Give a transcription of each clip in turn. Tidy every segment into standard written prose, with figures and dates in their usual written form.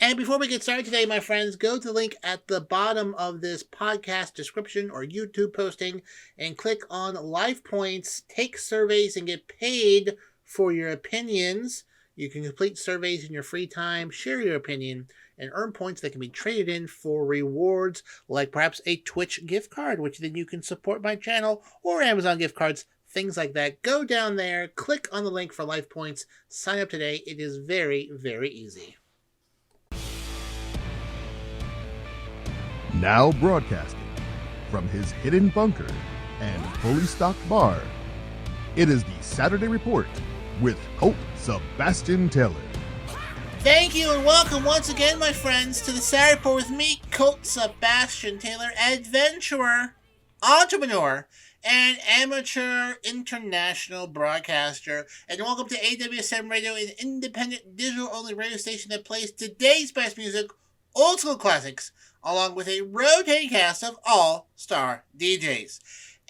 And before we get started today, my friends, go to the link at the bottom of this podcast description or YouTube posting and click on Life Points, take surveys, and get paid for your opinions. You can complete surveys in your free time, share your opinion, and earn points that can be traded in for rewards, like perhaps a Twitch gift card, which then you can support my channel, or Amazon gift cards, things like that. Go down there, click on the link for Life Points, sign up today. It is very, very easy. Now broadcasting from his hidden bunker and fully stocked bar, it is the Saturday Report with Colt Sebastian Taylor. Thank you and welcome once again, my friends, to the Saturday Report with me, Colt Sebastian Taylor, adventurer, entrepreneur, and amateur international broadcaster. And welcome to AWSM Radio, an independent digital-only radio station that plays today's best music, old school classics, along with a rotating cast of all-star DJs.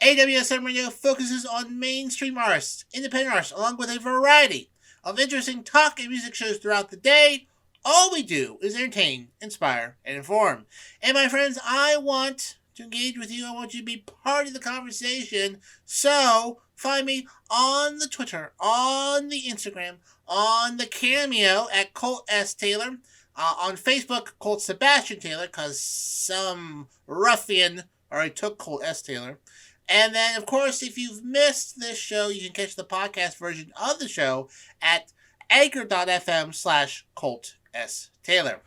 AWSM Radio focuses on mainstream artists, independent artists, along with a variety of interesting talk and music shows throughout the day. All we do is entertain, inspire, and inform. And my friends, I want to engage with you. I want you to be part of the conversation. So find me on the Twitter, on the Instagram, on the Cameo at Colt S. Taylor. On Facebook, Colt Sebastian Taylor, because some ruffian already took Colt S. Taylor. And then, of course, if you've missed this show, you can catch the podcast version of the show at anchor.fm/Colt S. Taylor.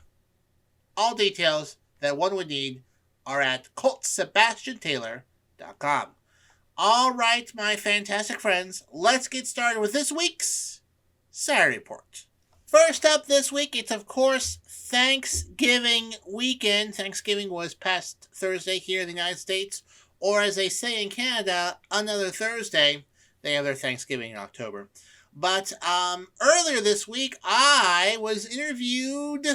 All details that one would need are at coltsebastiantaylor.com. All right, my fantastic friends, let's get started with this week's Saturday Report. First up this week, it's of course Thanksgiving weekend. Thanksgiving was past Thursday here in the United States, or as they say in Canada, another Thursday. They have their Thanksgiving in October. But earlier this week, I was interviewed.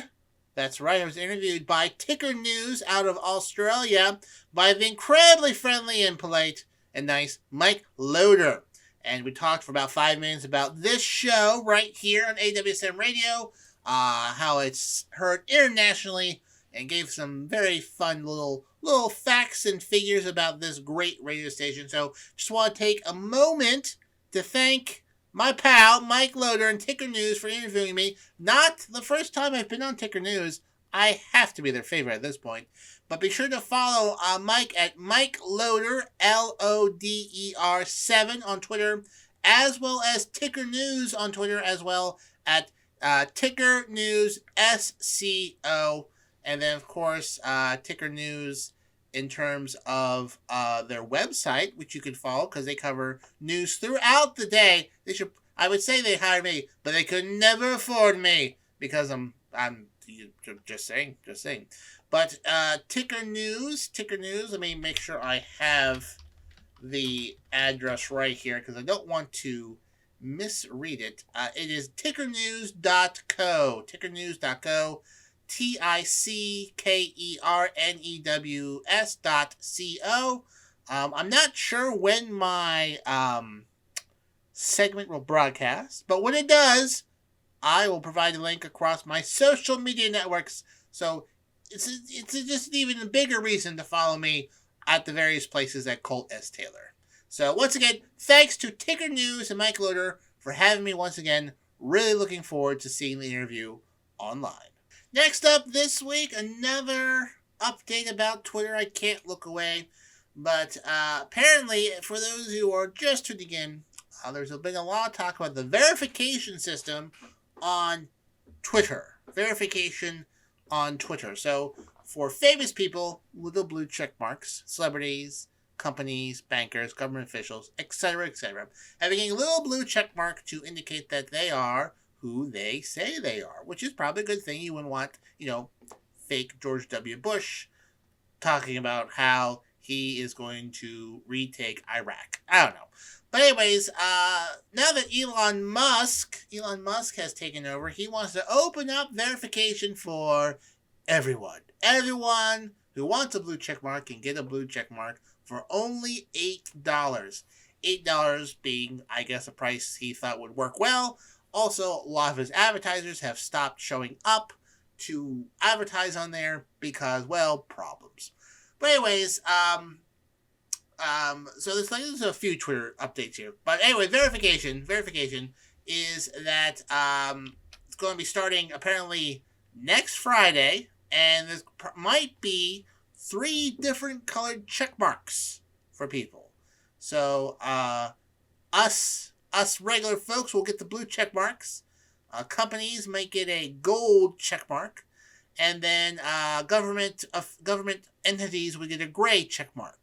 That's right, I was interviewed by Ticker News out of Australia by the incredibly friendly and polite and nice Mike Loader. And we talked for about 5 minutes about this show right here on AWSM Radio, how it's heard internationally, and gave some very fun little facts and figures about this great radio station. So just want to take a moment to thank my pal, Mike Loader, and Ticker News for interviewing me. Not the first time I've been on Ticker News. I have to be their favorite at this point. But be sure to follow Mike at Mike Loader, Loder 7 on Twitter, as well as Ticker News on Twitter, as well at Ticker News SCO. And then, of course, Ticker News in terms of their website, which you can follow because they cover news throughout the day. I would say they hired me, but they could never afford me because I'm just saying. But Ticker News, let me make sure I have the address right here because I don't want to misread it. It is tickernews.co, tickernews.co. I'm not sure when my segment will broadcast, but when it does, I will provide a link across my social media networks. So it's just an even bigger reason to follow me at the various places at Colt S. Taylor. So once again, thanks to Ticker News and Mike Loader for having me once again. Really looking forward to seeing the interview online. Next up this week, another update about Twitter. I can't look away. But apparently, for those who are just tuning in, there's been a lot of talk about the verification system on Twitter. So, for famous people, little blue check marks, celebrities, companies, bankers, government officials, etc., having a little blue check mark to indicate that they are who they say they are, which is probably a good thing. You wouldn't want, fake George W. Bush talking about how he is going to retake Iraq. I don't know. But anyways, now that Elon Musk has taken over, he wants to open up verification for everyone. Everyone who wants a blue check mark can get a blue check mark for only $8. $8 being, I guess, a price he thought would work well. Also, a lot of his advertisers have stopped showing up to advertise on there because, well, problems. But anyways, so there's a few Twitter updates here. But anyway, verification is that it's going to be starting apparently next Friday, and there might be 3 different colored check marks for people. So us regular folks will get the blue check marks. Companies might get a gold check mark, and then government entities will get a gray check mark.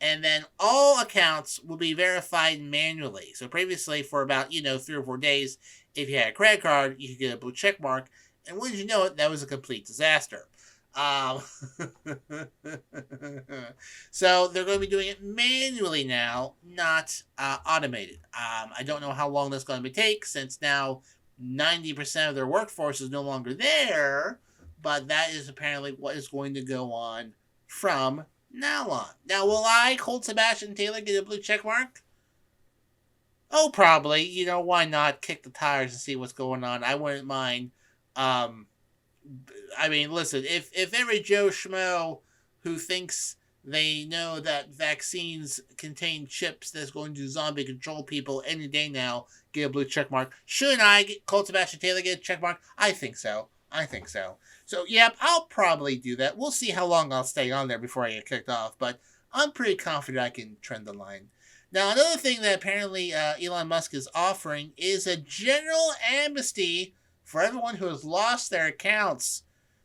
And then all accounts will be verified manually. So previously, for about 3 or 4 days, if you had a credit card, you could get a blue check mark. And wouldn't you know it, that was a complete disaster. So they're going to be doing it manually now, not automated. I don't know how long that's going to take, since now 90% of their workforce is no longer there. But that is apparently what is going to go on from now on. Now, will I, Colt Sebastian Taylor, get a blue check mark? Oh, probably. Why not kick the tires and see what's going on? I wouldn't mind. Listen, if every Joe Schmo who thinks they know that vaccines contain chips that's going to zombie control people any day now get a blue check mark, shouldn't I, Colt Sebastian Taylor, get a check mark? I think so. So, yep, I'll probably do that. We'll see how long I'll stay on there before I get kicked off, but I'm pretty confident I can trend the line. Now, another thing that apparently Elon Musk is offering is a general amnesty for everyone who has lost their accounts.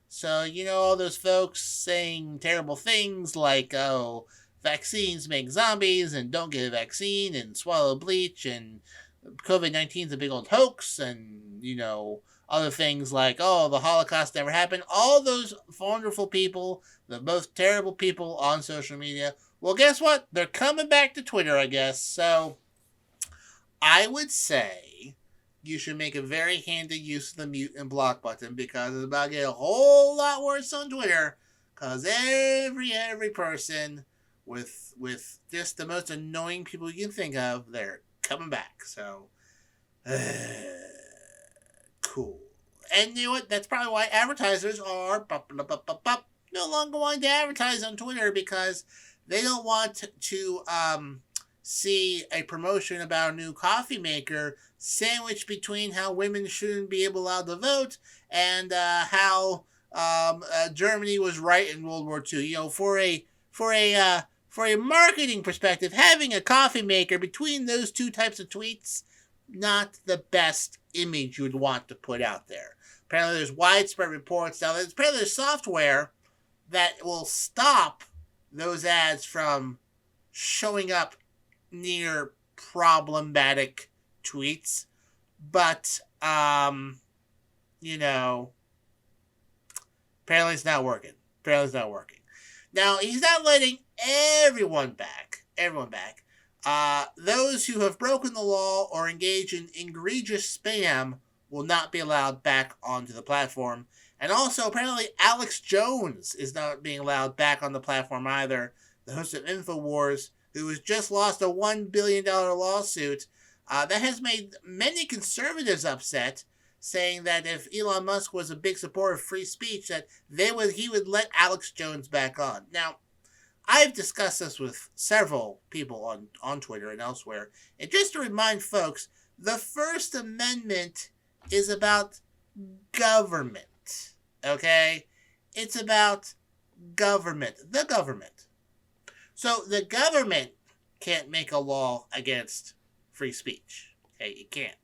So, all those folks saying terrible things like, oh, vaccines make zombies, and don't get a vaccine, and swallow bleach, and COVID-19 is a big old hoax, and, other things like, oh, the Holocaust never happened. All those wonderful people, the most terrible people on social media, well, guess what? They're coming back to Twitter, I guess. So, I would say you should make a very handy use of the mute and block button, because it's about to get a whole lot worse on Twitter, because every person with just the most annoying people you can think of, they're coming back. So, cool. And you know what? That's probably why advertisers are no longer wanting to advertise on Twitter, because they don't want to see a promotion about a new coffee maker sandwiched between how women shouldn't be allowed to vote and how Germany was right in World War II. For a marketing perspective, having a coffee maker between those two types of tweets, not the best image you would want to put out there. Apparently there's widespread reports now that apparently there's software that will stop those ads from showing up near problematic tweets. But, apparently it's not working. Now, he's not letting everyone back. Those who have broken the law or engage in egregious spam will not be allowed back onto the platform. And also, apparently, Alex Jones is not being allowed back on the platform either. The host of InfoWars, who has just lost a $1 billion lawsuit that has made many conservatives upset, saying that if Elon Musk was a big supporter of free speech, that he would let Alex Jones back on. Now, I've discussed this with several people on Twitter and elsewhere. And just to remind folks, the First Amendment is about government. Okay? It's about government. The government. So the government can't make a law against free speech. Okay? It can't.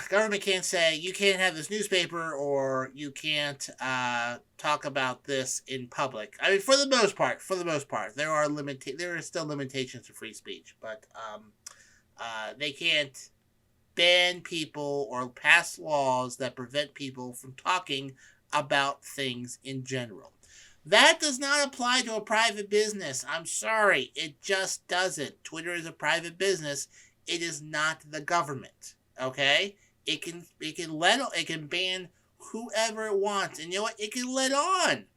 Government can't say, you can't have this newspaper, or you can't talk about this in public. I mean, for the most part, there are still limitations to free speech, but they can't ban people or pass laws that prevent people from talking about things in general. That does not apply to a private business. I'm sorry, it just doesn't. Twitter is a private business. It is not the government. Okay? It can ban whoever it wants. And you know what? It can let on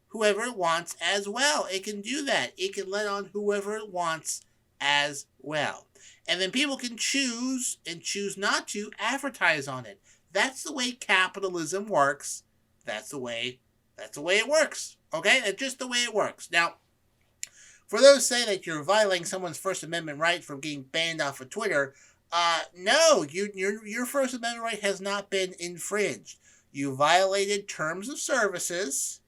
whoever it wants as well. It can do that. It can let on whoever it wants as well. And then people can choose and choose not to advertise on it. That's the way capitalism works That's the way it works. Okay? That's just the way it works. Now, for those say that you're violating someone's First Amendment right from getting banned off of Twitter, no, your First Amendment right has not been infringed. You violated terms of services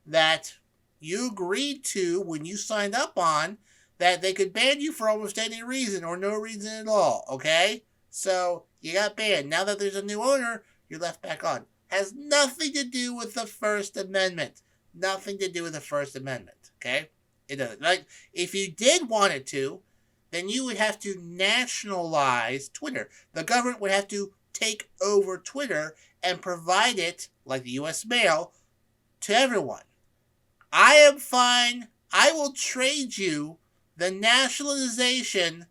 that you agreed to when you signed up on, that they could ban you for almost any reason or no reason at all, okay? So, you got banned. Now that there's a new owner, you're left back on. Has nothing to do with the First Amendment. Nothing to do with the First Amendment, okay? It doesn't. Like, if you did want it to, then you would have to nationalize Twitter. The government would have to take over Twitter and provide it, like the U.S. mail, to everyone. I am fine. I will trade you the nationalization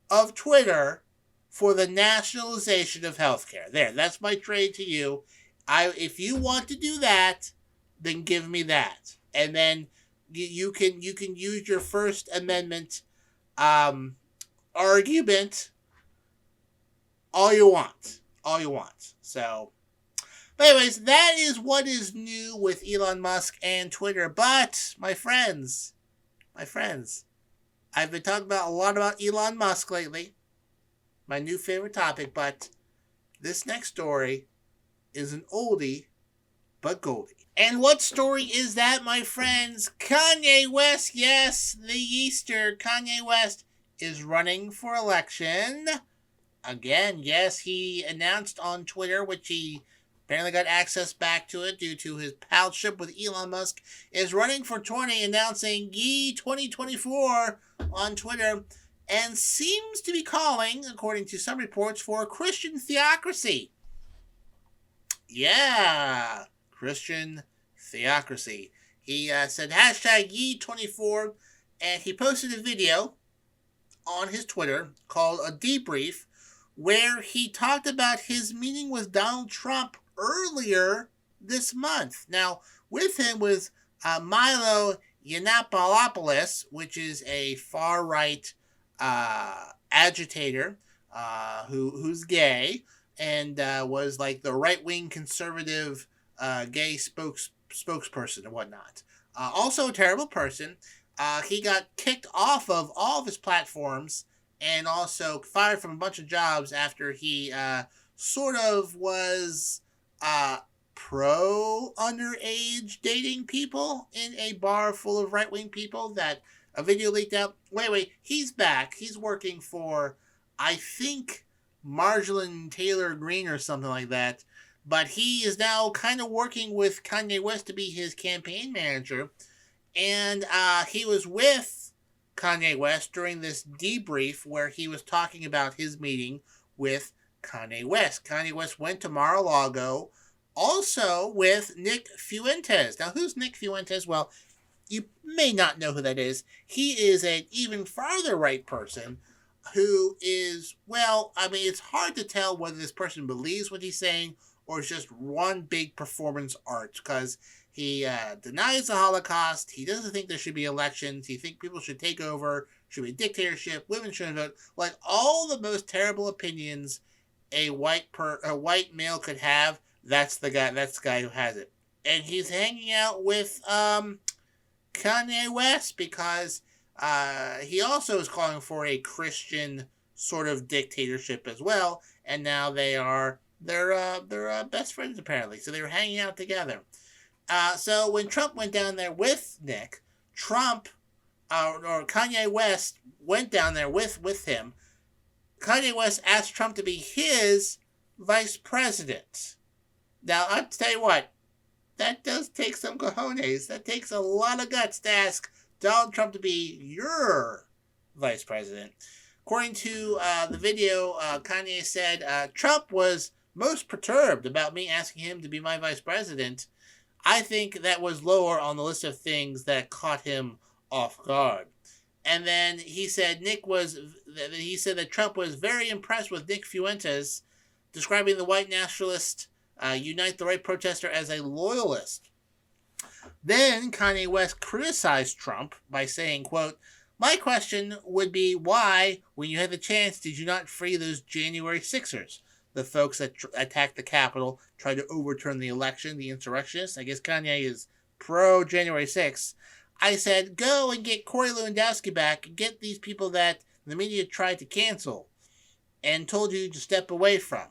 of Twitter for the nationalization of healthcare. There, that's my trade to you. If you want to do that, then give me that. And then you can use your First Amendment argument all you want. So, but anyways, that is what is new with Elon Musk and Twitter. But, my friends, I've been talking a lot about Elon Musk lately. My new favorite topic, but this next story is an oldie but goldie. And what story is that, my friends? Kanye West, yes, the Easter. Kanye West is running for election. Again, yes, he announced on Twitter, which he apparently got access back to it due to his palship with Elon Musk, is running for 20, announcing Ye 2024 on Twitter, and seems to be calling, according to some reports, for a Christian theocracy. Yeah, Christian theocracy. He said hashtag Ye24, and he posted a video on his Twitter called a debrief, where he talked about his meeting with Donald Trump earlier this month. Now, with him was Milo Yiannopoulos, which is a far-right agitator who's gay and was like the right-wing conservative gay spokesperson and whatnot. Also a terrible person. He got kicked off of all of his platforms and also fired from a bunch of jobs after he sort of was pro underage dating people in a bar full of right-wing people. That a video leaked out. Wait, he's back. He's working for, I think, Marjolaine Taylor Greene or something like that. But he is now kind of working with Kanye West to be his campaign manager. And he was with Kanye West during this debrief where he was talking about his meeting with Kanye West. Kanye West went to Mar-a-Lago, also with Nick Fuentes. Now, who's Nick Fuentes? Well, you may not know who that is. He is an even farther right person who is, well, I mean, it's hard to tell whether this person believes what he's saying or is just one big performance art, because he denies the Holocaust. He doesn't think there should be elections. He thinks people should take over, should be a dictatorship, women shouldn't vote. Like, all the most terrible opinions a white male could have, that's the guy who has it. And he's hanging out with Kanye West because he also is calling for a Christian sort of dictatorship as well. And now they're best friends apparently. So they were hanging out together. So when Trump went down there with Nick, or Kanye West went down there with him. Kanye West asked Trump to be his vice president. Now, I'll tell you what, that does take some cojones. That takes a lot of guts to ask Donald Trump to be your vice president. According to the video, Kanye said, Trump was most perturbed about me asking him to be my vice president. I think that was lower on the list of things that caught him off guard. And then he said that Trump was very impressed with Nick Fuentes, describing the white nationalist Unite the Right protester as a loyalist. Then Kanye West criticized Trump by saying, quote, "My question would be why, when you had the chance, did you not free those January 6ers? the folks that attacked the Capitol, tried to overturn the election, the insurrectionists. I guess Kanye is pro January 6th. I said, go and get Corey Lewandowski back and get these people that the media tried to cancel and told you to step away from.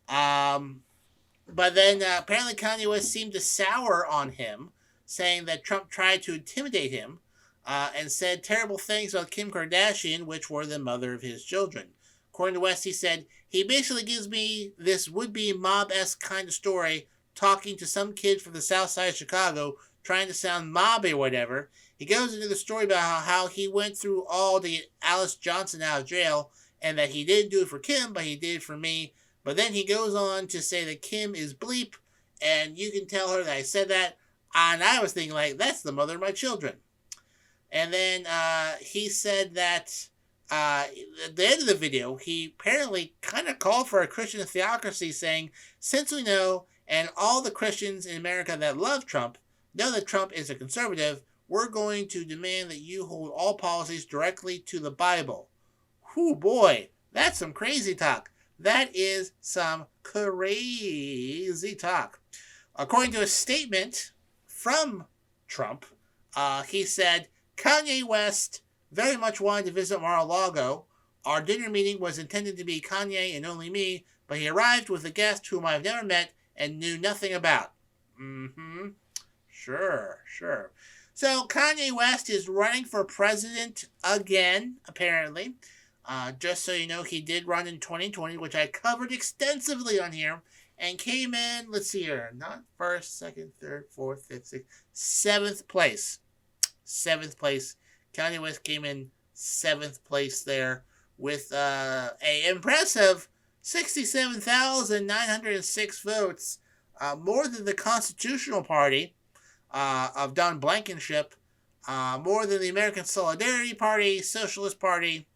But then apparently Kanye West seemed to sour on him, saying that Trump tried to intimidate him and said terrible things about Kim Kardashian, which were the mother of his children. According to West, he said, he basically gives me this would-be mob-esque kind of story, talking to some kid from the south side of Chicago, trying to sound mobby or whatever. He goes into the story about how he went through all to get Alice Johnson out of jail, and that he didn't do it for Kim, but he did it for me. But then he goes on to say that Kim is bleep, and you can tell her that I said that. And I was thinking, like, that's the mother of my children. And then he said that at the end of the video, he apparently kind of called for a Christian theocracy, saying, since we know, and all the Christians in America that love Trump know that Trump is a conservative, we're going to demand that you hold all policies directly to the Bible. Whew, boy, that's some crazy talk. That is some crazy talk. According to a statement from Trump, he said, Kanye West very much wanted to visit Mar-a-Lago. Our dinner meeting was intended to be Kanye and only me, but he arrived with a guest whom I've never met and knew nothing about. Sure. So Kanye West is running for president again, apparently. Just so you know, he did run in 2020, which I covered extensively on here, and came in, let's see here, not first, second, third, fourth, fifth, sixth, seventh place. Seventh place. Kanye West came in seventh place there with a impressive 67,906 votes, more than the Constitutional Party of Don Blankenship, more than the American Solidarity Party, Socialist Party,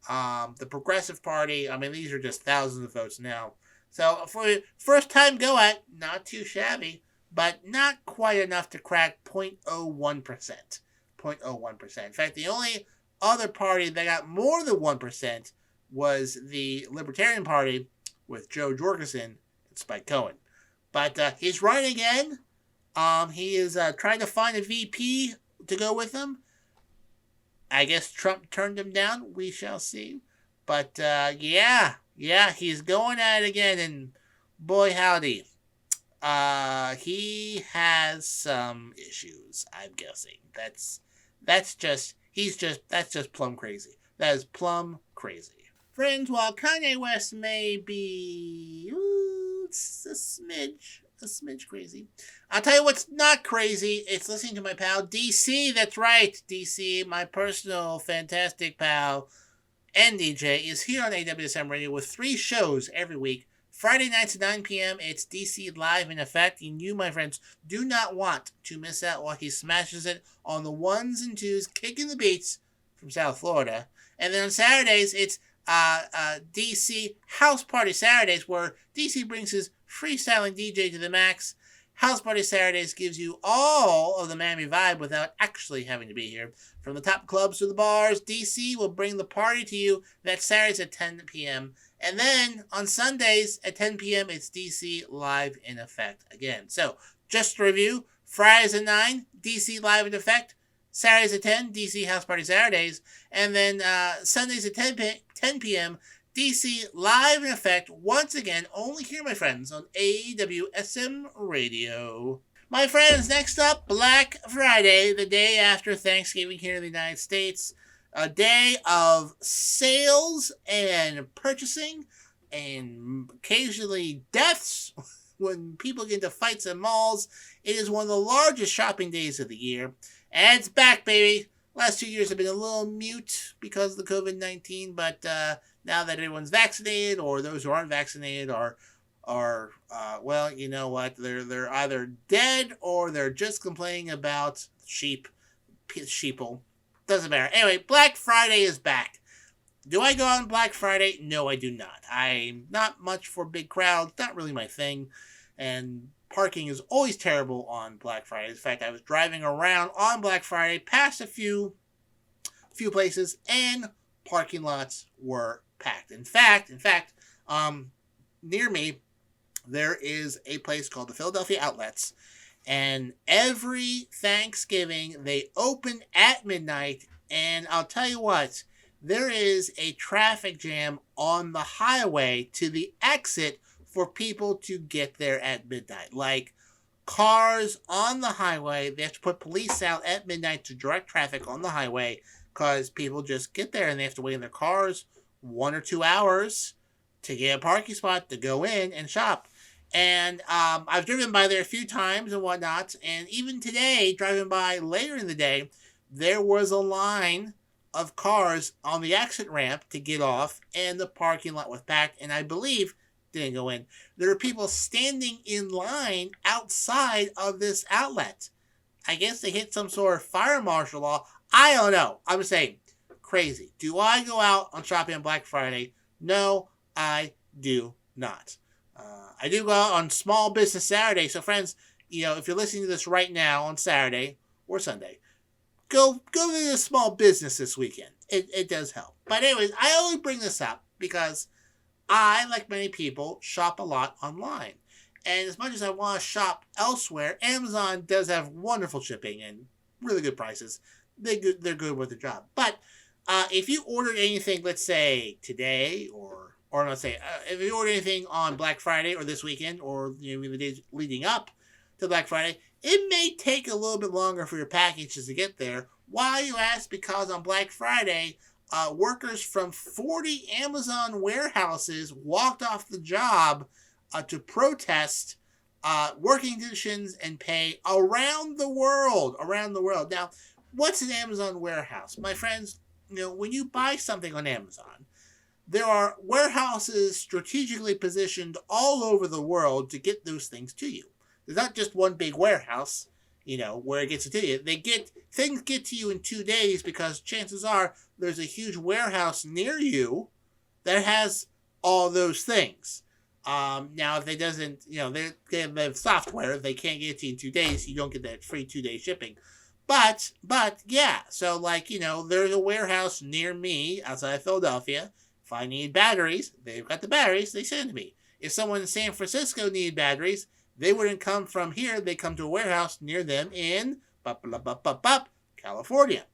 the Progressive Party. I mean, these are just thousands of votes now. So for first time go at, not too shabby, but not quite enough to crack 0.01%. 0.01%. In fact, the only other party that got more than 1% was the Libertarian Party with Joe Jorgensen and Spike Cohen. But he's running again. He is trying to find a VP to go with him. I guess Trump turned him down. We shall see. But yeah, he's going at it again, and boy howdy, he has some issues. I'm guessing that's just plumb crazy. That is plumb crazy. Friends, while Kanye West may be it's a smidge crazy, I'll tell you what's not crazy. It's listening to my pal DC. That's right, DC, my personal fantastic pal and DJ, is here on AWSM Radio with 3 shows every week. Friday nights at 9 p.m., it's DC Live in Effect, and you, my friends, do not want to miss out while he smashes it on the ones and twos, kicking the beats from South Florida. And then on Saturdays, it's DC House Party Saturdays, where DC brings his freestyling DJ to the max. House Party Saturdays gives you all of the Miami vibe without actually having to be here. From the top clubs to the bars, DC will bring the party to you. That's Saturdays at 10 p.m. And then on Sundays at 10 p.m., it's DC Live in Effect again. So just to review, Fridays at 9, DC Live in Effect. Saturdays at 10, DC House Party Saturdays. And then Sundays at 10 p.m., DC Live in Effect, once again, only here, my friends, on AWSM Radio. My friends, next up, Black Friday, the day after Thanksgiving here in the United States. A day of sales and purchasing and occasionally deaths when people get into fights in malls. It is one of the largest shopping days of the year. And it's back, baby. Last 2 years have been a little mute because of the COVID-19, but now that everyone's vaccinated, or those who aren't vaccinated are well, you know what? They're either dead or they're just complaining about sheeple. Doesn't matter. Anyway, Black Friday is back. Do I go on Black Friday? No, I do not. I'm not much for big crowds. Not really my thing. And parking is always terrible on Black Friday. In fact, I was driving around on Black Friday past a few places, and parking lots were packed. In fact, near me, there is a place called the Philadelphia Outlets. And every Thanksgiving, they open at midnight. And I'll tell you what, there is a traffic jam on the highway to the exit for people to get there at midnight. Like, cars on the highway, they have to put police out at midnight to direct traffic on the highway because people just get there and they have to wait in their cars 1 or 2 hours to get a parking spot to go in and shop. And I've driven by there a few times and whatnot. And even today, driving by later in the day, there was a line of cars on the exit ramp to get off, and the parking lot was packed. And I believe, didn't go in, there were people standing in line outside of this outlet. I guess they hit some sort of fire marshal law. I don't know. I'm saying, crazy. Do I go out on shopping on Black Friday? No, I do not. I do go out on Small Business Saturday. So friends, if you're listening to this right now on Saturday or Sunday, go to the small business this weekend. It does help. But anyways, I only bring this up because I, like many people, shop a lot online. And as much as I want to shop elsewhere, Amazon does have wonderful shipping and really good prices. They're good with their job. But if you ordered anything, let's say today, or let's say if you ordered anything on Black Friday or this weekend, or the days leading up to Black Friday, it may take a little bit longer for your packages to get there. Why, you ask? Because on Black Friday, workers from 40 Amazon warehouses walked off the job to protest working conditions and pay around the world. Now, what's an Amazon warehouse? My friends, when you buy something on Amazon, there are warehouses strategically positioned all over the world to get those things to you. There's not just one big warehouse, where it gets it to you. Things get to you in 2 days because chances are there's a huge warehouse near you that has all those things. Now, if they doesn't, they have software. If they can't get it to you in 2 days, you don't get that free 2-day shipping. But yeah. So there's a warehouse near me outside of Philadelphia. If I need batteries, they've got the batteries. They send to me. If someone in San Francisco needed batteries, they wouldn't come from here. They come to a warehouse near them in California.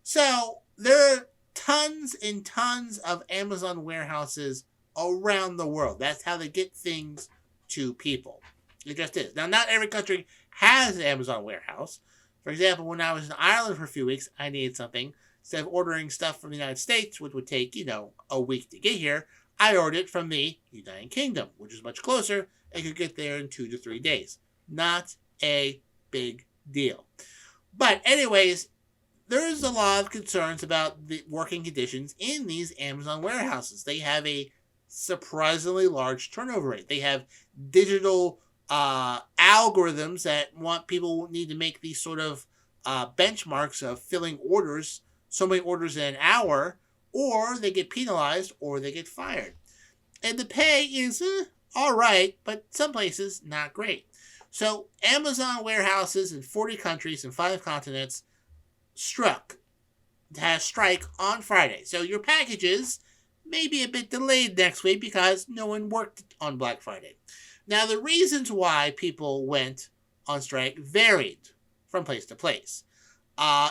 So there are tons and tons of Amazon warehouses around the world. That's how they get things to people. It just is. Now, not every country has an Amazon warehouse. For example, when I was in Ireland for a few weeks, I needed something. Instead of ordering stuff from the United States, which would take, a week to get here, I ordered it from the United Kingdom, which is much closer and could get there in 2 to 3 days. Not a big deal. But anyways, there's a lot of concerns about the working conditions in these Amazon warehouses. They have a surprisingly large turnover rate. They have digital algorithms that want people need to make these sort of benchmarks of filling orders, so many orders in an hour, or they get penalized or they get fired. And the pay is all right, but some places not great. So Amazon warehouses in 40 countries and 5 continents has strike on Friday. So your packages may be a bit delayed next week because no one worked on Black Friday. Now, the reasons why people went on strike varied from place to place.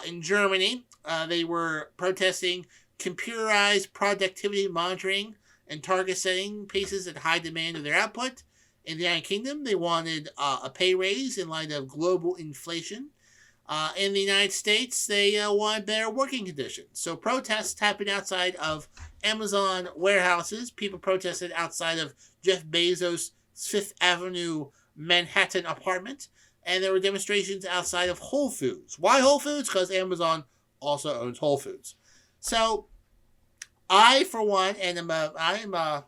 In Germany, they were protesting computerized productivity monitoring and target setting pieces at high demand of their output. In the United Kingdom, they wanted a pay raise in light of global inflation. In the United States, they wanted better working conditions. So protests happened outside of Amazon warehouses. People protested outside of Jeff Bezos' Fifth Avenue Manhattan apartment. And there were demonstrations outside of Whole Foods. Why Whole Foods? Because Amazon also owns Whole Foods. So I, for one, and I'm a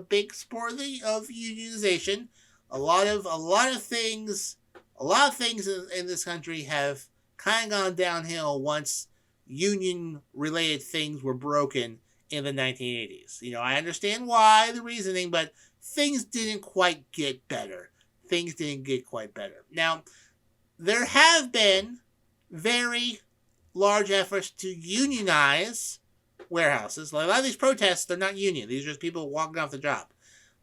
big supporter of unionization. A lot of things in this country have kind of gone downhill once union-related things were broken in the 1980s. I understand why, the reasoning, but things didn't quite get better. Now, there have been very large efforts to unionize warehouses. Like a lot of these protests, they're not union. These are just people walking off the job.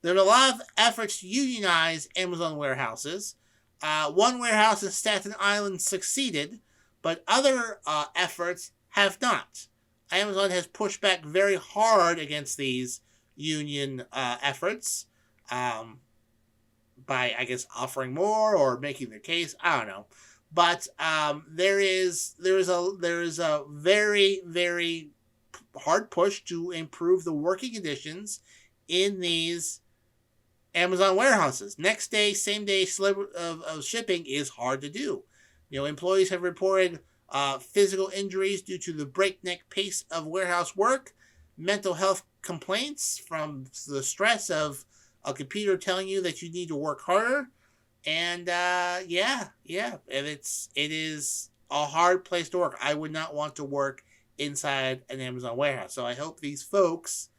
There are a lot of efforts to unionize Amazon warehouses. One warehouse in Staten Island succeeded, but other efforts have not. Amazon has pushed back very hard against these union efforts by, I guess, offering more or making their case. I don't know, but there is a very, very hard push to improve the working conditions in these Amazon warehouses. Next day, same day of shipping is hard to do. Employees have reported physical injuries due to the breakneck pace of warehouse work, mental health complaints from the stress of a computer telling you that you need to work harder, and and it is a hard place to work. I would not want to work inside an Amazon warehouse. So I hope these folks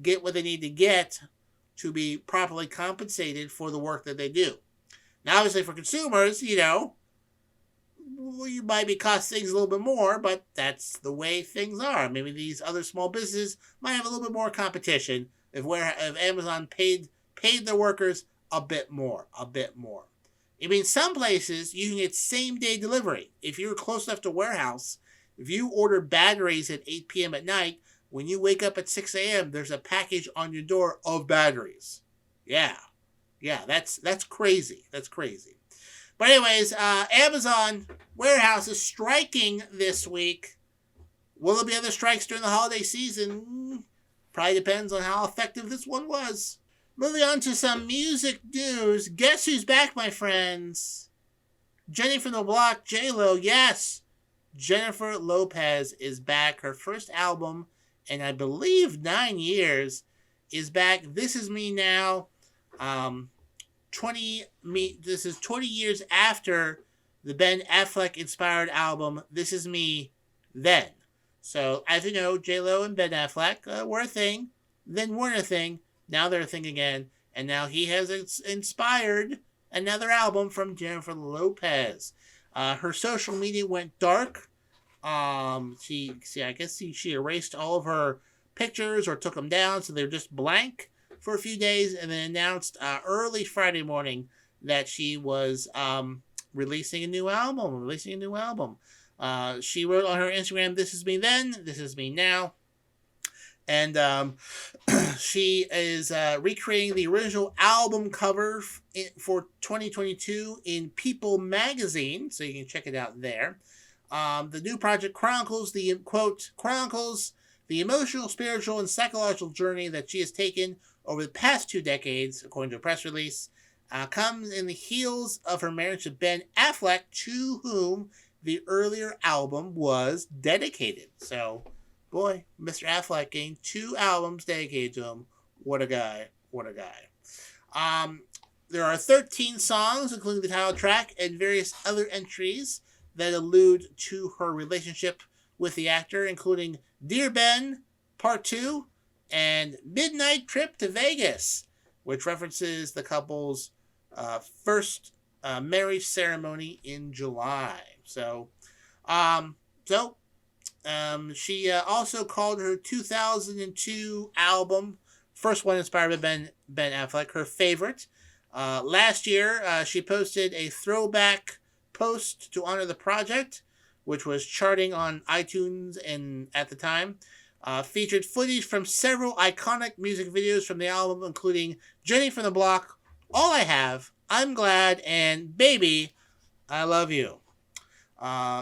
get what they need to get to be properly compensated for the work that they do. Now, obviously, for consumers, you might be cost things a little bit more, but that's the way things are. Maybe these other small businesses might have a little bit more competition if Amazon paid their workers a bit more. I mean, some places you can get same-day delivery. If you're close enough to warehouse, if you order batteries at 8 p.m. at night, when you wake up at 6 a.m., there's a package on your door of batteries. Yeah, that's crazy. That's crazy. But anyways, Amazon warehouse is striking this week. Will there be other strikes during the holiday season? Probably depends on how effective this one was. Moving on to some music news. Guess who's back, my friends? Jenny from the Block, J-Lo. Yes, Jennifer Lopez is back. Her first album, and I believe 9 years, is back. This Is Me Now. This is 20 years after the Ben Affleck inspired album This Is Me Then. So, as you know, J-Lo and Ben Affleck were a thing, then weren't a thing, now they're a thing again, and now he has inspired another album from Jennifer Lopez. Her social media went dark. I guess she erased all of her pictures or took them down, so they're just blank for a few days, and then announced early Friday morning that she was releasing a new album. She wrote on her Instagram, "This is me then, this is me now." And she is recreating the original album cover for 2022 in People magazine, so you can check it out there. The new project chronicles the emotional, spiritual, and psychological journey that she has taken over the past 2 decades, according to a press release. Comes in the heels of her marriage to Ben Affleck, to whom the earlier album was dedicated. So, boy, Mr. Affleck getting 2 albums dedicated to him. What a guy. There are 13 songs, including the title track, and various other entries that allude to her relationship with the actor, including Dear Ben, Part 2, and Midnight Trip to Vegas, which references the couple's first marriage ceremony in July. She also called her 2002 album, first one inspired by Ben Affleck, her favorite. Last year, she posted a throwback post to honor the project, which was charting on iTunes and at the time. Featured footage from several iconic music videos from the album, including Jenny from the Block, All I Have, I'm Glad, and Baby, I Love You.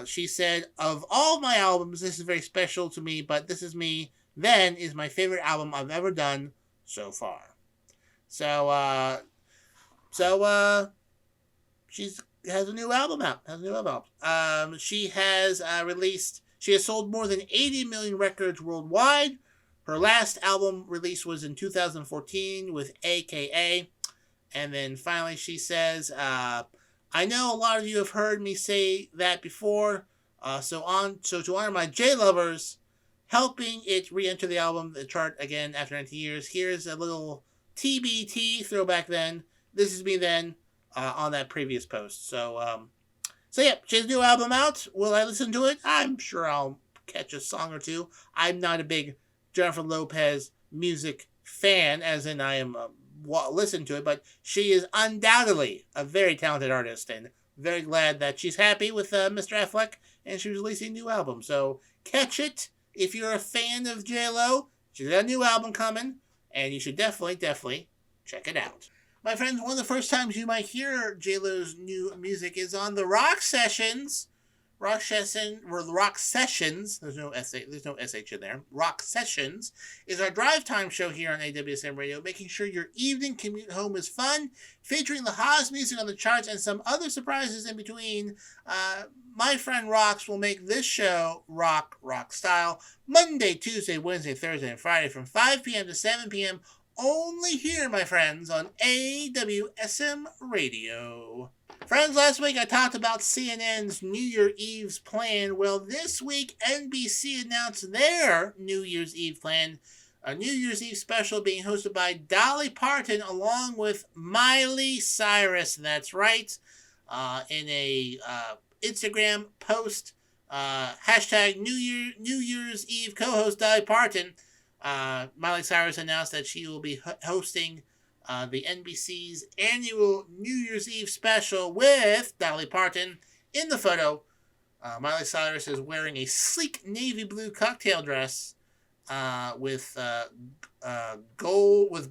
She said, "Of all my albums, this is very special to me, but This Is Me Then is my favorite album I've ever done so far." She has a new album out. She has sold more than 80 million records worldwide. Her last album release was in 2014 with AKA. And then finally she says, "I know a lot of you have heard me say that before. So to honor my J-lovers, helping it re-enter the chart again after 90 years, here's a little TBT throwback then. This is me then." On that previous post. So yeah, she has a new album out. Will I listen to it? I'm sure I'll catch a song or two. I'm not a big Jennifer Lopez music fan, as in I am listen to it, but she is undoubtedly a very talented artist, and very glad that she's happy with Mr. Affleck, and she's releasing a new album. So catch it if you're a fan of J-Lo. She's got a new album coming, and you should definitely check it out. My friends, one of the first times you might hear J-Lo's new music is on the Rock Sessions. Rock Sessions, there's no SH in there. Rock Sessions is our drive time show here on AWSM Radio, making sure your evening commute home is fun, featuring the hottest music on the charts and some other surprises in between. My friend Rox will make this show rock style, Monday, Tuesday, Wednesday, Thursday, and Friday from 5 p.m. to 7 p.m. only here, my friends, on AWSM Radio. Friends, last week I talked about CNN's New Year's Eve's plan. Well, this week NBC announced their New Year's Eve plan. A New Year's Eve special being hosted by Dolly Parton along with Miley Cyrus. That's right. In a Instagram post, hashtag New Year's Eve co-host Dolly Parton. Miley Cyrus announced that she will be hosting the NBC's annual New Year's Eve special with Dolly Parton. In the photo, Miley Cyrus is wearing a sleek navy blue cocktail dress with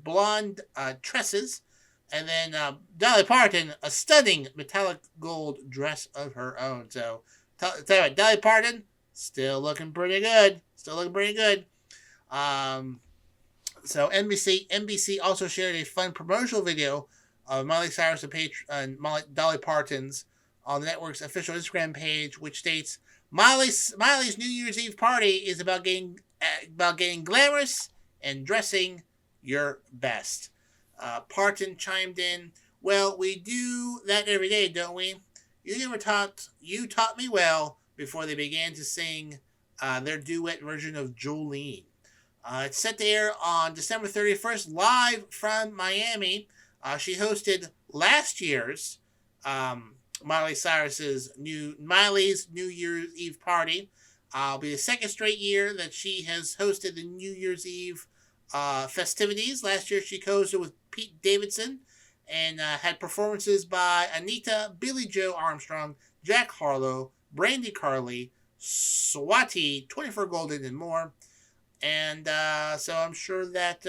blonde tresses, and then Dolly Parton a stunning metallic gold dress of her own. So, tell you what, Dolly Parton still looking pretty good. So NBC also shared a fun promotional video of Miley Cyrus and Dolly Parton's on the network's official Instagram page, which states Miley's New Year's Eve party is about getting glamorous and dressing your best. Parton chimed in, "Well, we do that every day, don't we? You taught me well," before they began to sing their duet version of Jolene. It's set to air on December 31st, live from Miami. She hosted last year's Miley's New Year's Eve party. It'll be the second straight year that she has hosted the New Year's Eve festivities. Last year she co-hosted with Pete Davidson and had performances by Anita, Billy Joe Armstrong, Jack Harlow, Brandy Carly, Swati, 24 Golden, and more. And so I'm sure that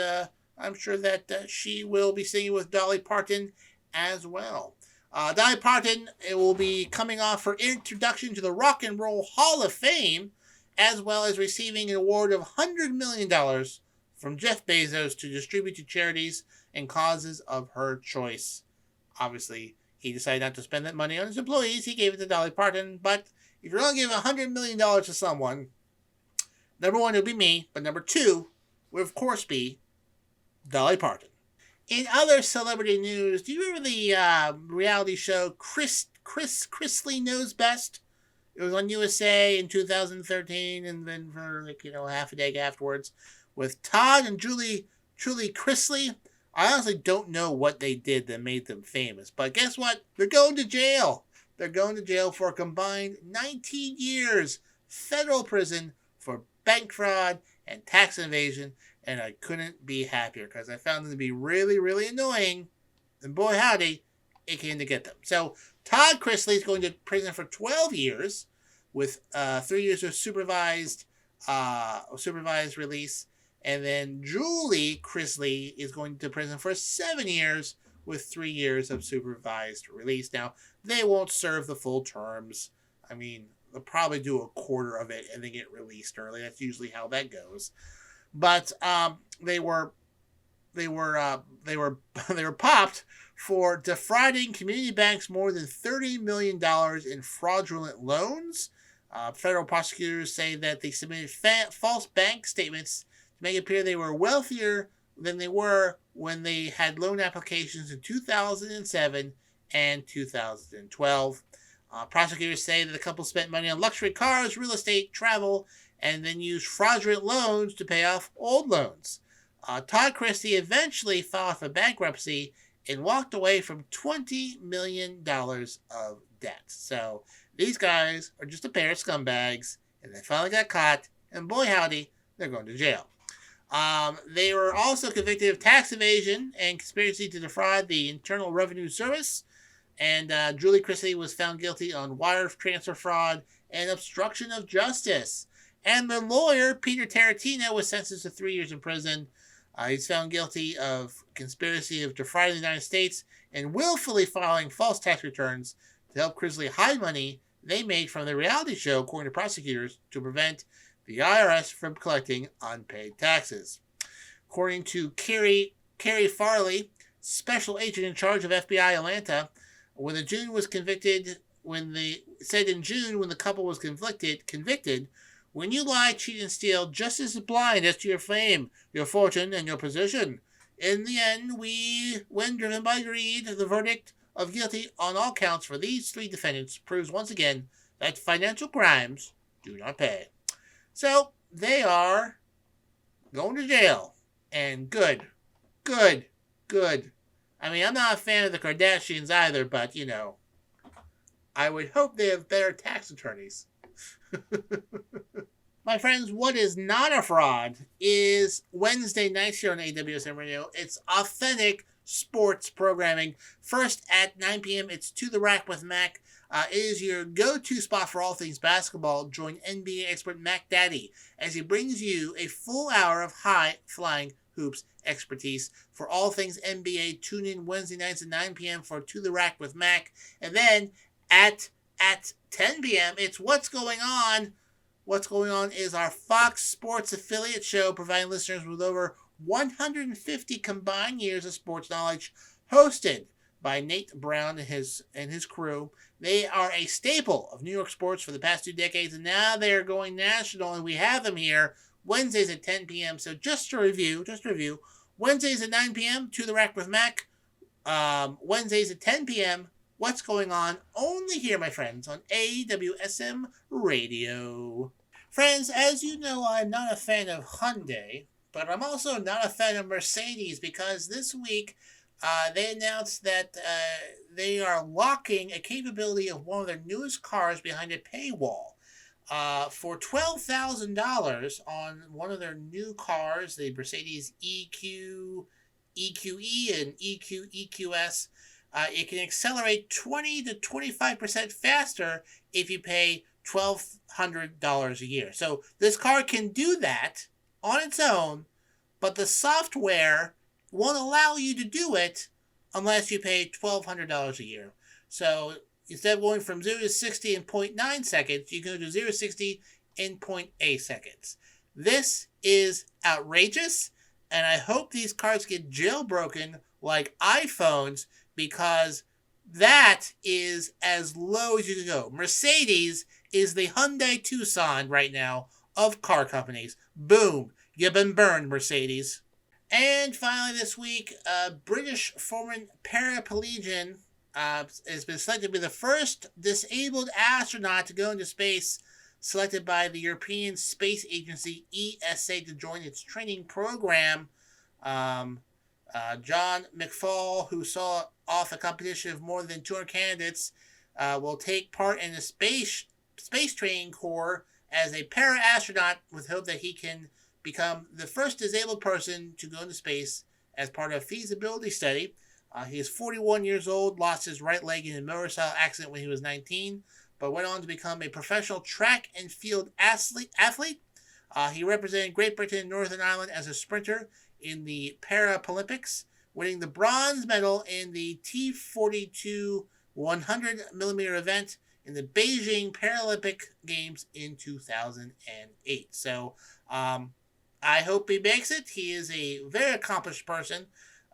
she will be singing with Dolly Parton as well. Dolly Parton will be coming off her introduction to the Rock and Roll Hall of Fame, as well as receiving an award of $100 million from Jeff Bezos to distribute to charities and causes of her choice. Obviously, he decided not to spend that money on his employees. He gave it to Dolly Parton. But if you're going to give $100 million to someone, number one, it would be me, but number two would, of course, be Dolly Parton. In other celebrity news, do you remember the reality show Chrisley Knows Best? It was on USA in 2013, and then for half a day afterwards, with Todd and Julie Chrisley. I honestly don't know what they did that made them famous, but guess what? They're going to jail. They're going to jail for a combined 19 years federal prison for bank fraud and tax evasion, and I couldn't be happier because I found them to be really, really annoying, and boy howdy, it came to get them. So Todd Chrisley is going to prison for 12 years with 3 years of supervised release, and then Julie Chrisley is going to prison for 7 years with 3 years of supervised release. Now, they won't serve the full terms. I mean, they'll probably do a quarter of it and then get released early. That's usually how that goes. But they were popped for defrauding community banks more than $30 million in fraudulent loans. Federal prosecutors say that they submitted false bank statements to make it appear they were wealthier than they were when they had loan applications in 2007 and 2012. Prosecutors say that the couple spent money on luxury cars, real estate, travel, and then used fraudulent loans to pay off old loans. Todd Chrisley eventually filed for bankruptcy and walked away from $20 million of debt. So these guys are just a pair of scumbags, and they finally got caught, and boy howdy, they're going to jail. They were also convicted of tax evasion and conspiracy to defraud the Internal Revenue Service. And Julie Christie was found guilty on wire transfer fraud and obstruction of justice. And the lawyer, Peter Tarantino, was sentenced to 3 years in prison. He's found guilty of conspiracy of defrauding the United States and willfully filing false tax returns to help Chrisley hide money they made from the reality show, according to prosecutors, to prevent the IRS from collecting unpaid taxes. According to Carrie Farley, special agent in charge of FBI Atlanta, when the couple was convicted, when you lie, cheat, and steal, justice is blind as to your fame, your fortune, and your position. In the end, when driven by greed, the verdict of guilty on all counts for these 3 defendants proves once again that financial crimes do not pay. So, they are going to jail. And good. I mean, I'm not a fan of the Kardashians either, but, I would hope they have better tax attorneys. My friends, what is not a fraud is Wednesday nights here on AWSM Radio. It's authentic sports programming. First at 9 p.m., it's To the Rack with Mac. It is your go-to spot for all things basketball. Join NBA expert Mac Daddy as he brings you a full hour of high-flying hoops expertise for all things NBA. Tune in Wednesday nights at 9 p.m. for To the Rack with Mac. And then at 10 p.m., it's What's Going On. What's Going On is our Fox Sports affiliate show, providing listeners with over 150 combined years of sports knowledge, hosted by Nate Brown and his crew. They are a staple of New York sports for the past 2 decades, and now they are going national, and we have them here Wednesdays at 10 p.m. So just to review, Wednesdays at 9 p.m., To the Rack with Mac. Wednesdays at 10 p.m., What's Going On, only here, my friends, on AWSM Radio. Friends, as you know, I'm not a fan of Hyundai, but I'm also not a fan of Mercedes, because this week they announced that they are locking a capability of one of their newest cars behind a paywall. For $12,000 on one of their new cars, the Mercedes EQE and EQS, it can accelerate 20 to 25% faster if you pay $1,200 a year. So this car can do that on its own, but the software won't allow you to do it unless you pay $1,200 a year. So instead of going from 0 to 60 in 0.9 seconds, you go to 0 to 60 in 0.8 seconds. This is outrageous, and I hope these cars get jailbroken like iPhones, because that is as low as you can go. Mercedes is the Hyundai Tucson right now of car companies. Boom. You've been burned, Mercedes. And finally this week, British former paraplegic has been selected to be the first disabled astronaut to go into space, selected by the European Space Agency, ESA, to join its training program. John McFall, who saw off a competition of more than 200 candidates, will take part in the space training corps as a para-astronaut, with hope that he can become the first disabled person to go into space as part of a feasibility study. He is 41 years old, lost his right leg in a motorcycle accident when he was 19, but went on to become a professional track and field athlete. He represented Great Britain and Northern Ireland as a sprinter in the Paralympics, winning the bronze medal in the T42 100mm event in the Beijing Paralympic Games in 2008. So I hope he makes it. He is a very accomplished person,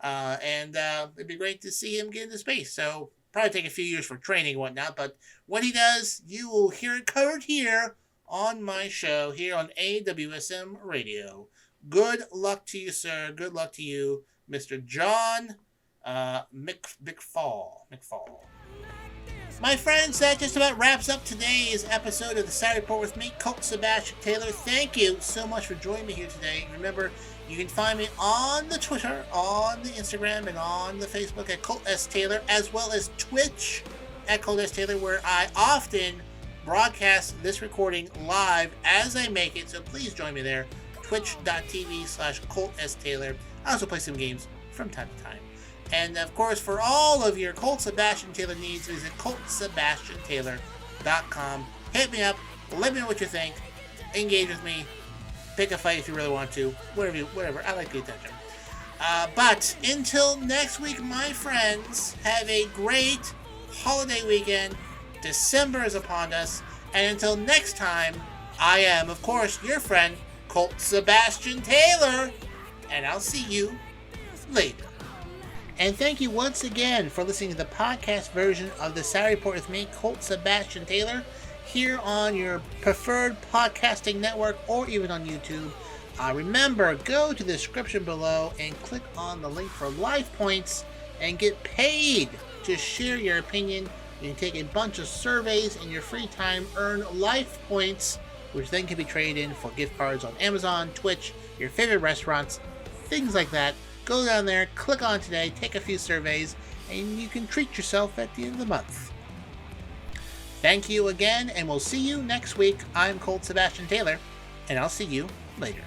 and it'd be great to see him get into space. So probably take a few years for training and whatnot, but when he does, you will hear it covered here on my show here on AWSM Radio. Good luck to you, sir. Good luck to you, Mr. John McFall. My friends, that just about wraps up today's episode of the Saturday Report with me, Colt Sebastian Taylor. Thank you so much for joining me here today. Remember, you can find me on the Twitter, on the Instagram, and on the Facebook at Colt S. Taylor, as well as Twitch at Colt S. Taylor, where I often broadcast this recording live as I make it, so please join me there. twitch.tv/Colt S. Taylor. I also play some games from time to time. And of course, for all of your Colt Sebastian Taylor needs, visit ColtSebastianTaylor.com. Hit me up, let me know what you think, engage with me, pick a fight if you really want to, whatever. I like the attention. But until next week, my friends, have a great holiday weekend. December is upon us. And until next time, I am, of course, your friend, Colt Sebastian Taylor. And I'll see you later. And thank you once again for listening to the podcast version of the Saturday Report with me, Colt Sebastian Taylor, here on your preferred podcasting network or even on YouTube. Remember, go to the description below and click on the link for life points and get paid to share your opinion. You can take a bunch of surveys in your free time, earn life points, which then can be traded in for gift cards on Amazon, Twitch, your favorite restaurants, things like that. Go down there, click on today, take a few surveys, and you can treat yourself at the end of the month. Thank you again, and we'll see you next week. I'm Colt Sebastian Taylor, and I'll see you later.